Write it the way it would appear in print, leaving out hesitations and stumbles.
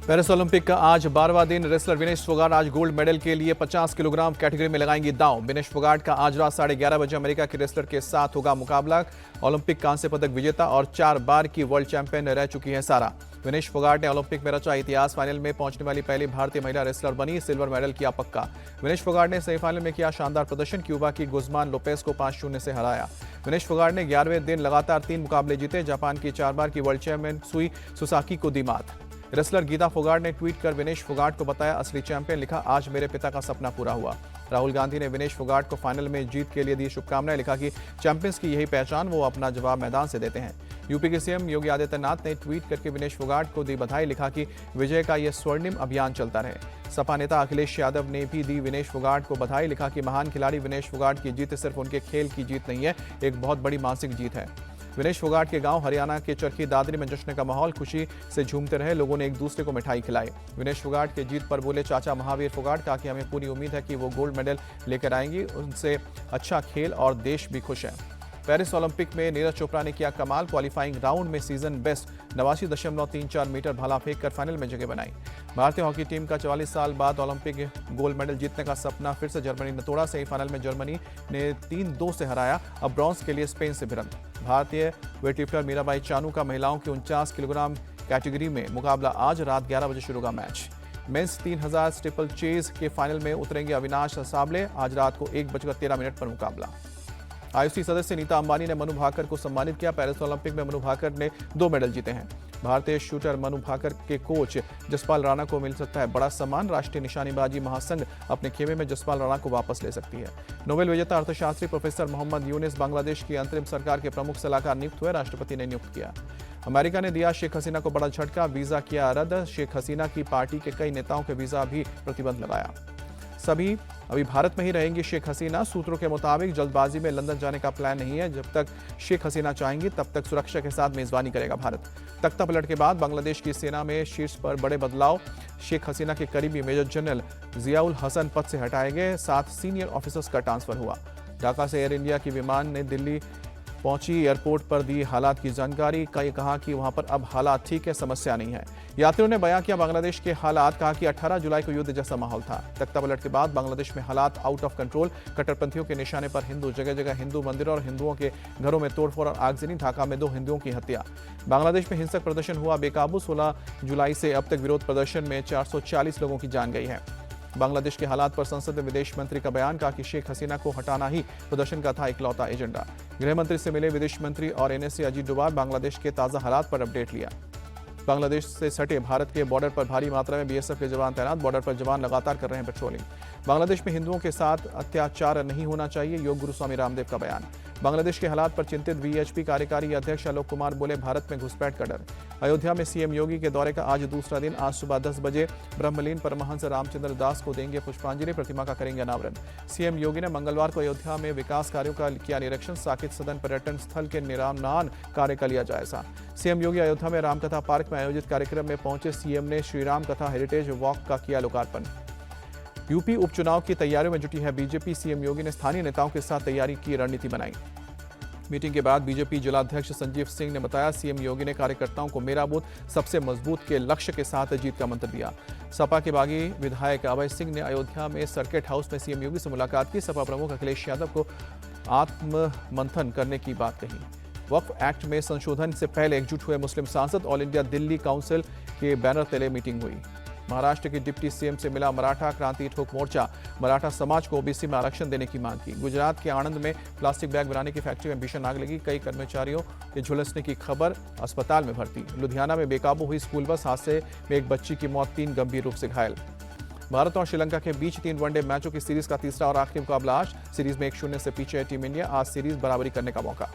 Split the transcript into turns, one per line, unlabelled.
Paris Olympic का आज 12वां दिन। रेसलर विनेश फोगाट आज गोल्ड मेडल के लिए 50 किलोग्राम कैटेगरी में लगाएंगी दांव। विनेश फोगाट का आज रात 11:30 बजे अमेरिका के रेसलर के साथ होगा मुकाबला। ओलंपिक कांस्य पदक विजेता और 4 बार की वर्ल्ड चैंपियन रह चुकी है सारा। विनेश फोगाट ने ओलंपिक में रचा इतिहास। फाइनल में पहुंचने वाली पहली भारतीय महिला रेसलर बनी। सिल्वर मेडल किया पक्का। विनेश फोगाट ने सेमीफाइनल में किया शानदार प्रदर्शन। क्यूबा की गुज़मान लोपेज को 5-0 से हराया। विनेश फोगाट ने 11वें दिन लगातार 3 मुकाबले जीते। जापान की 4 बार की वर्ल्ड चैंपियन सुई सुसाकी को दी मात। रेसलर गीता फोगाट ने ट्वीट कर विनेश फोगाट को बताया असली चैंपियन। लिखा, आज मेरे पिता का सपना पूरा हुआ। राहुल गांधी ने विनेश फोगाट को फाइनल में जीत के लिए दी शुभकामनाएं। लिखा कि चैंपियंस की यही पहचान, वो अपना जवाब मैदान से देते हैं। यूपी के सीएम योगी आदित्यनाथ ने ट्वीट करके विनेश फोगाट को दी बधाई। लिखा कि विजय का यह स्वर्णिम अभियान चलता रहे। सपा नेता अखिलेश यादव ने भी दी विनेश फोगाट को बधाई। लिखा कि महान खिलाड़ी विनेश फोगाट की जीत सिर्फ उनके खेल की जीत नहीं है, एक बहुत बड़ी मानसिक जीत है। विनेश फोगाट के गांव हरियाणा के चरखी दादरी में जश्न का माहौल। खुशी से झूमते रहे लोगों ने, एक दूसरे को मिठाई खिलाई। विनेश फोगाट के जीत पर बोले चाचा महावीर फोगाट। कहा कि हमें पूरी उम्मीद है कि वो गोल्ड मेडल लेकर आएंगी। उनसे अच्छा खेल और देश भी खुश है। पेरिस ओलंपिक में नीरज चोपड़ा ने किया कमाल। क्वालिफाइंग राउंड में सीजन बेस्ट 89.34 मीटर भाला फेंक कर फाइनल में जगह बनाई। भारतीय हॉकी टीम का 44 साल बाद ओलंपिक गोल्ड मेडल जीतने का सपना फिर से जर्मनी ने तोड़ा। सेमीफाइनल में जर्मनी ने 3-2 से हराया। अब ब्रॉन्ज के लिए स्पेन से भिड़ंत। भारतीय वेटलिफ्टर मीराबाई चानू का महिलाओं की 49 किलोग्राम कैटेगरी में मुकाबला आज रात 11 बजे शुरू होगा मैच। मेंस 3000 स्टीपल चेज के फाइनल में उतरेंगे अविनाश साबले। आज रात को 1:13 पर मुकाबला। आईओसी सदस्य नीता अंबानी ने मनु भाकर को सम्मानित किया। पेरिस ओलंपिक में मनु भाकर ने 2 मेडल जीते हैं। भारतीय शूटर मनु भाकर के कोच जसपाल राणा को मिल सकता है बड़ा सम्मान। राष्ट्रीय निशानेबाजी महासंघ अपने खेमे में जसपाल राणा को वापस ले सकती है। नोबेल विजेता अर्थशास्त्री प्रोफेसर मोहम्मद यूनिस बांग्लादेश की अंतरिम सरकार के प्रमुख सलाहकार नियुक्त हुए। राष्ट्रपति ने नियुक्त किया। अमेरिका ने दिया शेख हसीना को बड़ा झटका। वीजा किया रद्द। शेख हसीना की पार्टी के कई नेताओं के वीजा भी प्रतिबंध लगाया। सभी अभी भारत में ही रहेंगी शेख हसीना। सूत्रों के मुताबिक जल्दबाजी में लंदन जाने का प्लान नहीं है। जब तक शेख हसीना चाहेंगी तब तक सुरक्षा के साथ मेजबानी करेगा भारत। तख्ता पलट के बाद बांग्लादेश की सेना में शीर्ष पर बड़े बदलाव। शेख हसीना के करीबी मेजर जनरल जियाउल हसन पद से हटाए गए। 7 सीनियर ऑफिसर्स का ट्रांसफर हुआ। ढाका से एयर इंडिया की विमान ने दिल्ली पहुंची। एयरपोर्ट पर दी हालात की जानकारी। कहा कि वहां पर अब हालात ठीक है, समस्या नहीं है। यात्रियों ने बयां किया बांग्लादेश के हालात। कहा कि 18 जुलाई को युद्ध जैसा माहौल था। तख्ता पलट के बाद बांग्लादेश में हालात आउट ऑफ कंट्रोल। कट्टरपंथियों के निशाने पर हिंदू। जगह जगह हिंदू मंदिरों और हिंदुओं के घरों में तोड़फोड़ और आगजनी। ढाका में 2 हिंदुओं की हत्या। बांग्लादेश में हिंसक प्रदर्शन हुआ बेकाबू। 16 जुलाई से अब तक विरोध प्रदर्शन में 440 लोगों की जान गई है। बांग्लादेश के हालात पर संसद में विदेश मंत्री का बयान। कहा कि शेख हसीना को हटाना ही प्रदर्शन का था इकलौता एजेंडा। गृह मंत्री से मिले विदेश मंत्री और एनएसए अजीत डोभाल। बांग्लादेश के ताजा हालात पर अपडेट लिया। बांग्लादेश से सटे भारत के बॉर्डर पर भारी मात्रा में बीएसएफ के जवान तैनात। बॉर्डर पर जवान लगातार कर रहे हैं पेट्रोलिंग। बांग्लादेश में हिंदुओं के साथ अत्याचार नहीं होना चाहिए, योग गुरु स्वामी रामदेव का बयान। बांग्लादेश के हालात पर चिंतित वीएचपी कार्यकारी अध्यक्ष आलोक कुमार बोले, भारत में घुसपैठ का डर। अयोध्या में सीएम योगी के दौरे का आज दूसरा दिन। आज सुबह 10 बजे ब्रह्मलीन परमहंस रामचंद्र दास को देंगे पुष्पांजलि। प्रतिमा का करेंगे अनावरण। सीएम योगी ने मंगलवार को अयोध्या में विकास कार्यों का किया निरीक्षण। साकेत सदन पर्यटन स्थल के निर्माण कार्य का लिया जायजा। सीएम योगी अयोध्या में रामकथा पार्क में आयोजित कार्यक्रम में पहुंचे। सीएम ने श्रीराम कथा हेरिटेज वॉक का किया लोकार्पण। यूपी उपचुनाव की तैयारियों में जुटी है बीजेपी। सीएम योगी ने स्थानीय नेताओं के साथ तैयारी की रणनीति बनाई। मीटिंग के बाद बीजेपी जिलाध्यक्ष संजीव सिंह ने बताया, सीएम योगी ने कार्यकर्ताओं को मेरा बूथ सबसे मजबूत के लक्ष्य के साथ जीत का मंत्र दिया। सपा के बागी विधायक अभय सिंह ने अयोध्या में सर्किट हाउस में सीएम योगी से मुलाकात की। सपा प्रमुख अखिलेश यादव को आत्ममंथन करने की बात कही। वक्फ एक्ट में संशोधन से पहले एकजुट हुए मुस्लिम सांसद। ऑल इंडिया दिल्ली काउंसिल के बैनर तले मीटिंग हुई। महाराष्ट्र के डिप्टी सीएम से मिला मराठा क्रांति ठोक मोर्चा। मराठा समाज को ओबीसी में आरक्षण देने की मांग की। गुजरात के आणंद में प्लास्टिक बैग बनाने की फैक्ट्री में भीषण आग लगी। कई कर्मचारियों के झुलसने की खबर। अस्पताल में भर्ती। लुधियाना में बेकाबू हुई स्कूल बस। हादसे में एक बच्ची की मौत, 3 गंभीर रूप से घायल। भारत और श्रीलंका के बीच 3 वनडे मैचों की सीरीज का तीसरा और आखिरी मुकाबला आज। सीरीज में 1-0 से पीछे है टीम इंडिया। आज सीरीज बराबरी करने का मौका।